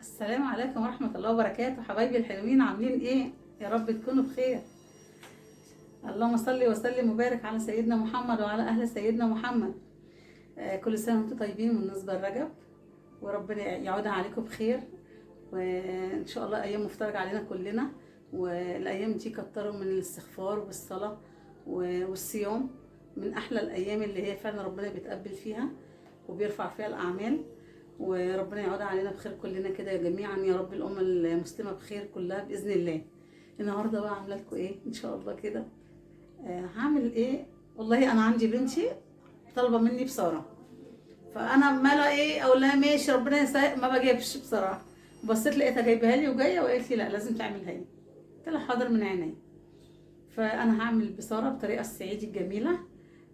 السلام عليكم ورحمة الله وبركاته. حبايبي الحلوين، عاملين ايه؟ يا رب تكونوا بخير. اللهم صل وسلم وبارك على سيدنا محمد وعلى اهل سيدنا محمد. كل سنة وانتم طيبين بالنسبة لرجب، وربنا يعودها عليكم بخير، وان شاء الله ايام مفترج علينا كلنا. والايام دي كتروا من الاستغفار والصلاة والصيام، من احلى الايام اللي هي فعلا ربنا بيتقبل فيها وبيرفع فيها الاعمال. وربنا يعود علينا بخير كلنا كده جميعا يا رب، الامه المسلمه بخير كلها باذن الله. النهارده بقى عامله لكم ايه ان شاء الله كده؟ هعمل ايه؟ والله انا عندي بنتي طالبه مني بصاره، فانا مالا ايه اقول لها ماشي ربنا يسهل، ما بجيبش بصراحه. بصيت لقيتها جايبها لي وجايه وقالت لي لا لازم تعملها لي. قلت لها حاضر من عيني. فانا هعمل البصاره بطريقه الصعيدي الجميله.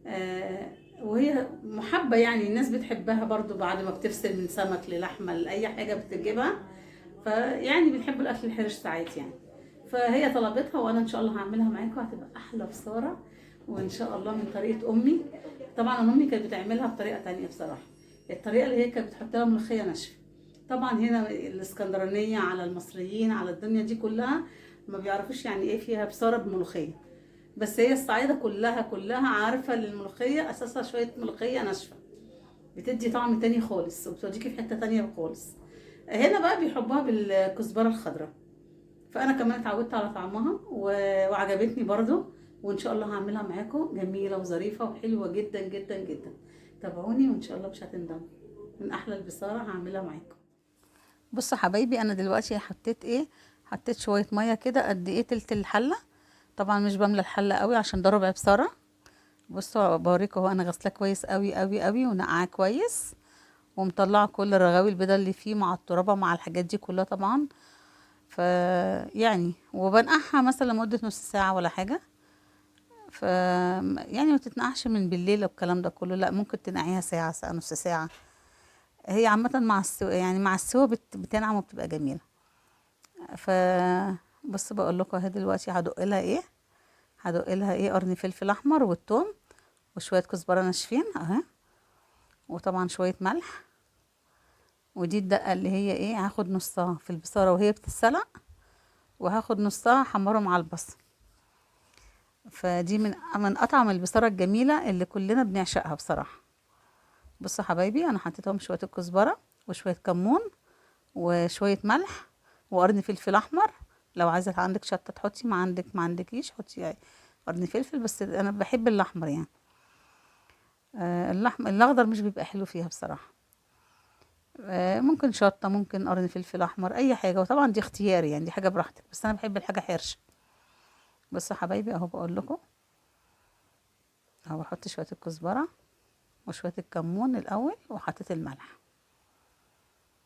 آه، وهي محبة، يعني الناس بتحبها برضو بعد ما بتفصل من سمك للحمة لأي حاجة بتجيبها. فيعني بنحب الأكل الحرش ساعات يعني. فهي طلبتها وأنا إن شاء الله هعملها معاكم، هتبقى أحلى بصارة. وإن شاء الله من طريقة أمي. طبعا أنا أمي كانت بتعملها بطريقة تانية بصراحة. الطريقة اللي هي كانت بتحط لها ملوخية ناشفة. طبعا هنا الاسكندرانية على المصريين على الدنيا دي كلها ما بيعرفوش يعني ايه فيها بصارة بملوخية. بس هي الصعيدة كلها عارفة ان الملوخية اساسها شوية ملوخية ناشفة، بتدي طعم تاني خالص وبتوديكي في حتة تانية خالص. هنا بقى بيحبوها بالكزبرة الخضراء. فانا كمان اتعودت على طعمها وعجبتني برضو. وان شاء الله هعملها معاكم جميلة وظريفة وحلوة جدا جدا جدا. تابعوني وان شاء الله مش هتندموا. من احلى البصارة هعملها معاكم. بصوا حبايبي، انا دلوقتي حطيت ايه؟ حطيت شويه ميه كده قد ايه تلت الحله. طبعا مش بملى الحله قوي عشان ده ربع بصاره. بصوا بوريكم اهو، انا غسلاه كويس قوي قوي قوي ونقعاه كويس، ومطلعه كل الرغاوي البيضاء اللي فيه مع الترابه مع الحاجات دي كلها طبعا. ف يعني وبنقعها مثلا لمده نص ساعه ولا حاجه. ف يعني ما تتنقعش من بالليل والكلام ده كله، لا ممكن تنقعيها ساعه ساعه نص ساعه. هي عامه مع السوا، يعني مع السوا بتنعم وبتبقى جميله. ف بص بقول لكم اهي دلوقتي هدق لها ايه قرن فلفل احمر والثوم وشويه كزبره ناشفين اهي، وطبعا شويه ملح. ودي الدقه اللي هي ايه، هاخد نصها في البصاره وهي بتتسلق، وهاخد نصها احمره مع البصل. فدي من اطعم البصاره الجميله اللي كلنا بنعشقها بصراحه. بصوا حبايبي، انا حطيتهم شويه الكزبره وشويه كمون وشويه ملح وقرن فلفل احمر. لو عايزه عندك شطه تحطي، ما عندكيش حطي قرن فلفل، بس انا بحب الاحمر يعني. الاخضر مش بيبقى حلو فيها بصراحه. ممكن شطه، ممكن قرن فلفل احمر، اي حاجه، وطبعا دي اختياري يعني، دي حاجه براحتك، بس انا بحب الحاجه حرشه. بصوا حبايبي اهو بقول لكم، اهو بحط شويه الكزبره وشويه الكمون الاول وحطيت الملح.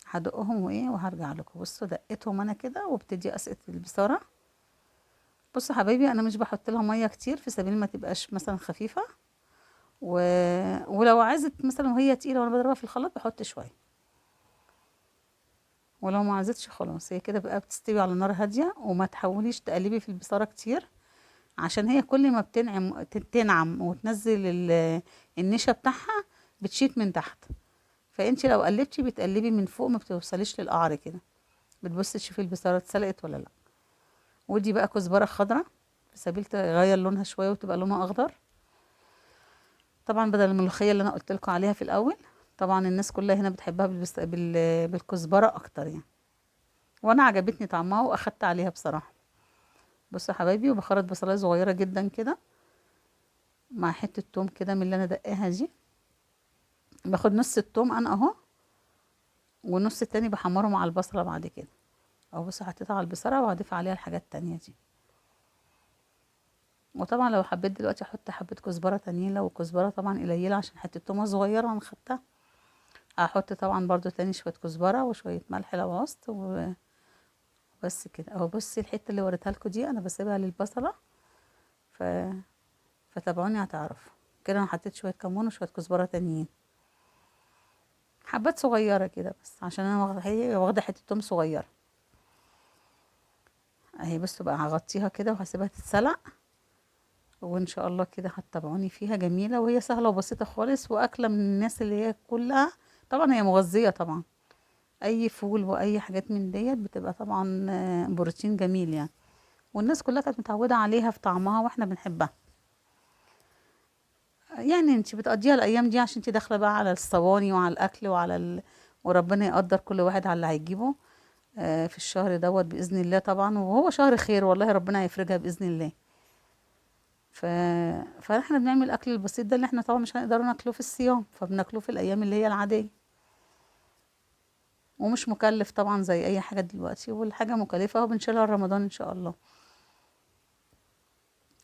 هدقهم وايه وهرجع لكم. بصوا دقتهم انا كده وابتدي اسقط البصاره. بصوا حبايبي، انا مش بحط لها ميه كتير في سبيل ما تبقاش مثلا خفيفه. و... ولو عايزت مثلا وهي تقيله وانا بضربها في الخلاط بحط شويه، ولو ما عايزتش خلاص هي كده بقى بتستوي على نار هاديه. وما تحاوليش تقلبي في البصاره كتير، عشان هي كل ما تنعم وتنزل النشا بتاعها بتشيط من تحت. فانتي لو قلبتي بتقلبي من فوق، ما بتوصليش للقعر كده، بتبصي تشوفي البصاره اتسلقت ولا لا. ودي بقى كزبره خضراء في سبيل تغير لونها شويه وتبقى لونها اخضر، طبعا بدل الملوخيه اللي انا قلت لكم عليها في الاول. طبعا الناس كلها هنا بتحبها بالكزبره اكتر يعني، وانا عجبتني طعمها واخدت عليها بصراحه. بصوا يا حبايبي، وبخرط بصلايه صغيره جدا كده مع حته توم كده من اللي انا دقاها دي. باخد نص التوم انا اهو، والنص التاني بحمره مع البصله بعد كده. اهو بصوا حطيتها على البصله وهضيف عليها الحاجات التانية دي. وطبعا لو حبيت دلوقتي احط حبه كزبره تانيين، لو الكزبره طبعا قليله عشان حته تومه صغيره انا خدتها. هحط طبعا برضو تاني شويه كزبره وشويه ملح لو عوزت وبس كده اهو. بصي الحته اللي وريتها لكم دي انا بسيبها للبصله. ف... فتابعوني هتعرفوا. كده انا حطيت شويه كمون وشويه كزبره تانيين، حبات صغيره كده بس عشان انا هي واخده حته توم صغيره اهي. بصوا بقى هغطيها كده وهسيبها تتسلق، وان شاء الله كده هتتابعوني فيها جميله. وهي سهله وبسيطه خالص، واكله من الناس اللي هي كلها. طبعا هي مغذيه طبعا، اي فول واي حاجات من ديت بتبقى طبعا بروتين جميل يعني، والناس كلها كانت متعودة عليها في طعمها واحنا بنحبها. يعني انت بتقضيها الايام دي عشان انت داخله بقى على الصواني وعلى الاكل وربنا يقدر كل واحد على اللي هيجيبه في الشهر دوت باذن الله طبعا، وهو شهر خير والله، ربنا هيفرجها باذن الله. ف... فاحنا بنعمل الاكل البسيط ده اللي احنا طبعا مش هنقدر ناكله في الصيام، فبناكله في الايام اللي هي العاديه، ومش مكلف طبعا زي اي حاجه دلوقتي، والحاجه مكلفه وبنشيلها رمضان ان شاء الله.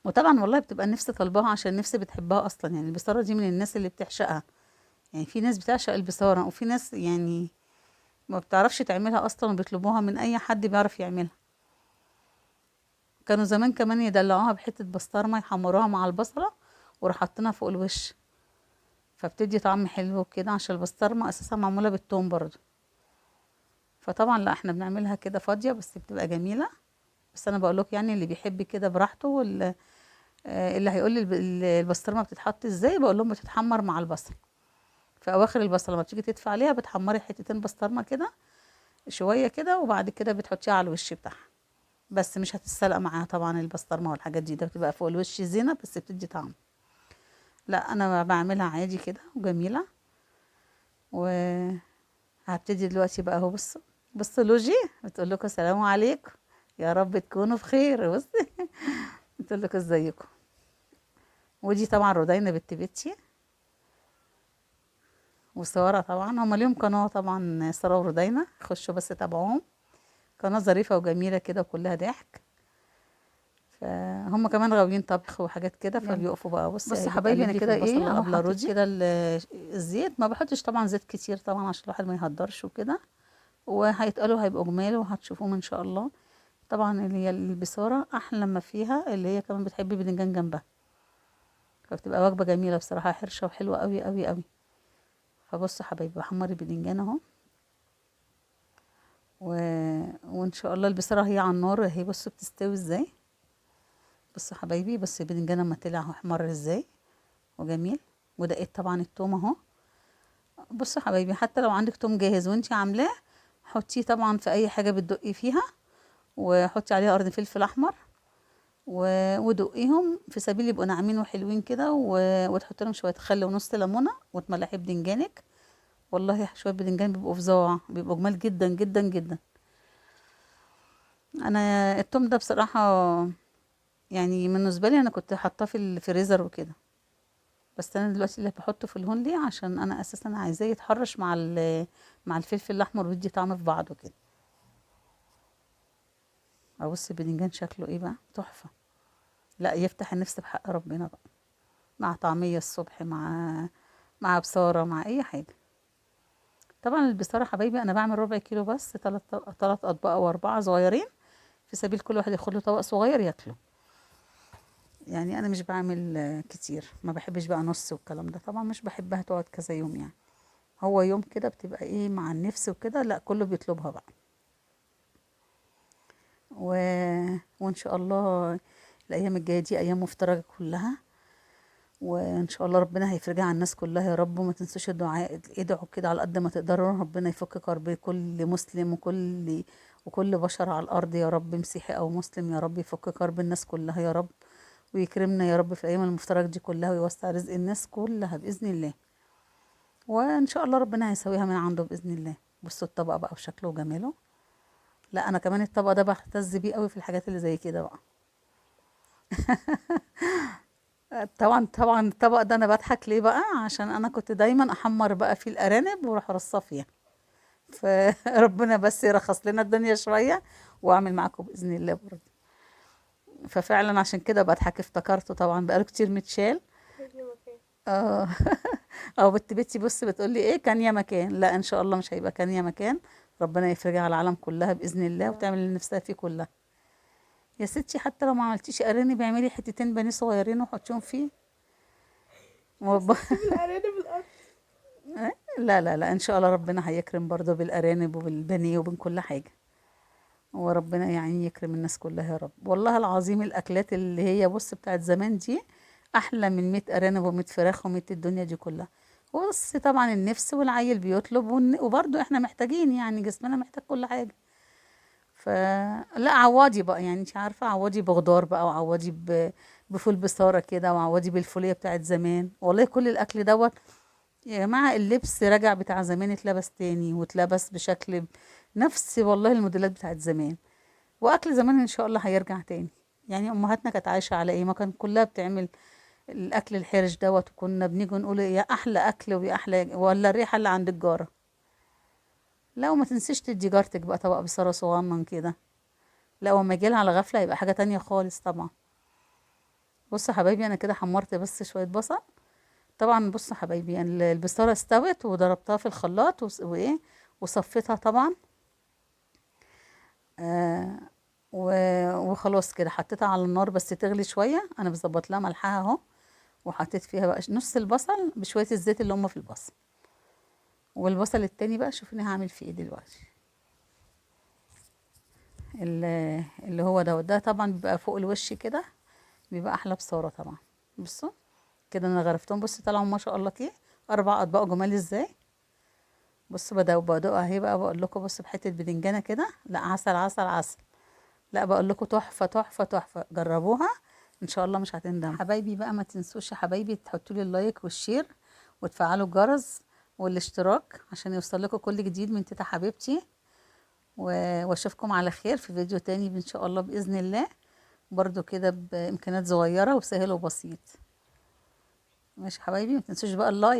وطبعا والله بتبقى نفسي طالباها عشان نفسي بتحبها اصلا، يعني البصاره دي من الناس اللي بتعشقها. يعني في ناس بتعشق البصاره، وفي ناس يعني ما بتعرفش تعملها اصلا وبيطلبوها من اي حد بيعرف يعملها. كانوا زمان كمان يدلعوها بحته بسطرمه يحمروها مع البصله وراح حاطينها فوق الوش، فبتدي طعم حلو كده عشان البسطرمه اساسا معموله بالثوم برضو. فطبعا لا احنا بنعملها كده فاضيه بس بتبقى جميله. بس انا بقول لك يعني اللي بيحب كده براحته، اللي هيقول لي البسطرمه بتتحط ازاي، بقول لهم بتتحمر مع البصل. في اواخر البصله لما تيجي تدفع عليها بتحمري حتتين بسطرمه كده شويه كده، وبعد كده بتحطيها على الوش بتاعها. بس مش هتتسلق معاها طبعا البسطرمه والحاجات دي، ده بتبقى فوق الوش زينه بس بتدي طعم. لا انا بعملها عادي كده وجميله. وهبتدي دلوقتي بقى اهو. بص لوجي بتقول لكم السلام عليكم، يا رب تكونوا بخير. بصي بتقول لكم ازيكم. ودي طبعا رودينا بنت بيتي، وساره طبعا، هما ليهم قناه طبعا، ساره ورودينا، خشوا بس تابعوهم، قناه ظريفه وجميله كده وكلها ضحك. فهم كمان غاويين طبخ وحاجات كده، فبيقفوا بقى. بصي بصي اهي حبايبي انا بتقلب لي في كده البصل ايه اللي اهو قبل حطيت رودي كده الزيت، ما بحطش طبعا زيت كتير طبعا عشان الواحد ما يهدرش وكده. وهيتقلوا هيبقوا جمال وهتشوفوهم ان شاء الله. طبعا اللي هي البصاره احلى ما فيها اللي هي كمان بتحب بدنجان جنبها، فبتبقى وجبه جميله بصراحه، حرشه وحلوه قوي قوي قوي. فبصوا حبايبي بحمر البدنجان اهو و... وان شاء الله البصاره هي على النار اهي، بصوا بتستوي ازاي. بصوا حبايبي، بصوا البدنجان لما طلع اهو احمر ازاي وجميل. ودقيت طبعا التوم اهو. بصوا حبايبي حتى لو عندك توم جاهز وانتي عاملاه، حطيه طبعا في اي حاجه بتدقي فيها، وحطي عليها قرن فلفل احمر ودقيهم في سبيل يبقوا ناعمين وحلوين كده، وتحطي لهم شويه خل ونص ليمونه وتملحي بدنجانك. والله شويه بدنجان بيبقوا فظاع، بيبقوا جمال جدا جدا جدا. انا التوم ده بصراحه يعني بالنسبه لي انا كنت حاطاه في الفريزر وكده، بس انا دلوقتي اللي بحطه في الهون ليه عشان انا اساسا عايزاه يتحرش مع الفلفل الاحمر ويدي طعم في بعضه كده. ابص البدنجان شكله ايه بقى، تحفه. لا يفتح النفس بحق ربنا بقى، مع طعميه الصبح، مع بصاره، مع اي حاجه. طبعا البصاره حبايبي انا بعمل ربع كيلو بس، تلات اطباق او اربعه صغيرين، في سبيل كل واحد ياخد له طبق صغير ياكله. يعني انا مش بعمل كتير، ما بحبش بقى نص والكلام ده، طبعا مش بحبها تقعد كذا يوم يعني. هو يوم كده بتبقى ايه مع النفس وكده، لا كله بيطلبها بقى. و... وان شاء الله الايام الجايه دي ايام مفترجه كلها، وان شاء الله ربنا هيفرجها على الناس كلها يا رب. وما تنسوش الدعاء، ادعوا كده على قد ما تقدروا، ربنا يفك كرب كل مسلم وكل بشر على الارض يا رب، مسيحي او مسلم يا رب يفك كرب الناس كلها يا رب، ويكرمنا يا رب في الايام المفترجه دي كلها، ويوسع رزق الناس كلها باذن الله. وان شاء الله ربنا هيسويها من عنده باذن الله. بصوا الطبق بقى وشكله وجماله. لا انا كمان الطبق ده بعتز بيه قوي في الحاجات اللي زي كده بقى. طبعا طبعا الطبق ده انا بضحك ليه بقى، عشان انا كنت دايما احمر بقى فيه الارانب واروح ارصها فيها. فربنا بس يرخص لنا الدنيا شويه واعمل معاكم باذن الله برضه. ففعلا عشان كده بضحك، افتكرته طبعا بقاله كتير متشال. اه او بنت بنتي بص بتقول لي ايه كان يا مكان، لا ان شاء الله مش هيبقى كان يا مكان. ربنا يفرجها على العالم كلها باذن الله وتعمل اللي نفسها فيه كلها. يا ستي حتى لو ما عملتيش ارانب اعملي حتتين بانيه صغيرين وحطيهم فيه. وب... لا لا لا ان شاء الله ربنا هيكرم برضه بالارانب وبالبانيه وبين حاجه. وربنا يعني يكرم الناس كلها يا رب. والله العظيم الاكلات اللي هي بص بتاعت زمان دي احلى من 100 ارانب و100 فراخ و100 الدنيا دي كلها. بص طبعا النفس والعيل بيطلب وبرضه احنا محتاجين، يعني جسمنا محتاج كل حاجة. لا عوضي بقى، يعني انت عارفة، عوضي بخضار بقى، وعوضي بفول بصارة كده، وعوضي بالفولية بتاعت زمان. والله كل الأكل دوت يا جماعة، اللبس رجع بتاع زمان، اتلبس تاني واتلبس بشكل نفس والله الموديلات بتاعت زمان. وأكل زمان إن شاء الله هيرجع تاني. يعني أمهاتنا كانت عايشة على إيه؟ ما كان كلها بتعمل الأكل الحرش دوت، وكنا بنيجي نقول يا أحلى أكل ويا أحلى، ولا الريحة اللي عند الجارة. لا، وما تنسيش تدي جارتك بقى طبق بصارة صغنن كده. لا، وما يجيلها على غفلة يبقى حاجة تانية خالص طبعا. بصوا يا حبايبي، أنا كده حمرت بس شوية بصل. طبعا بصوا يا حبايبي، يعني البصارة استوت وضربتها في الخلاط وإيه، وصفيتها طبعا. آه وخلاص كده حطيتها على النار بس تغلي شوية. أنا بظبط لها ملحها أهو. وحطيت فيها بقى نص البصل بشوية الزيت اللي هم في البصل. والبصل التاني بقى شوفي انا هعمل فيه ايه دلوقتي. اللي هو ده طبعا بيبقى فوق الوش كده، بيبقى احلى بصورة طبعا. بصوا كده انا غرفتهم، بصوا طلعوا ما شاء الله كده 4 اطباق جمال ازاي. بصوا بدوق اهي بقى، بقول لكم بصوا بحته بدنجانه كده، لا عسل عسل عسل. لا بقول لكم تحفه تحفه تحفه، جربوها ان شاء الله مش هتندموا. حبايبي بقى ما تنسوش يا حبايبي تحطوا لي اللايك والشير وتفعلوا الجرس والاشتراك عشان يوصل لكم كل جديد من تيتا حبيبتي. واشوفكم على خير في فيديو تاني ان شاء الله باذن الله، برضو كده بامكانيات صغيره وسهل وبسيط. ماشي حبايبي، ما تنسوش بقى اللايك.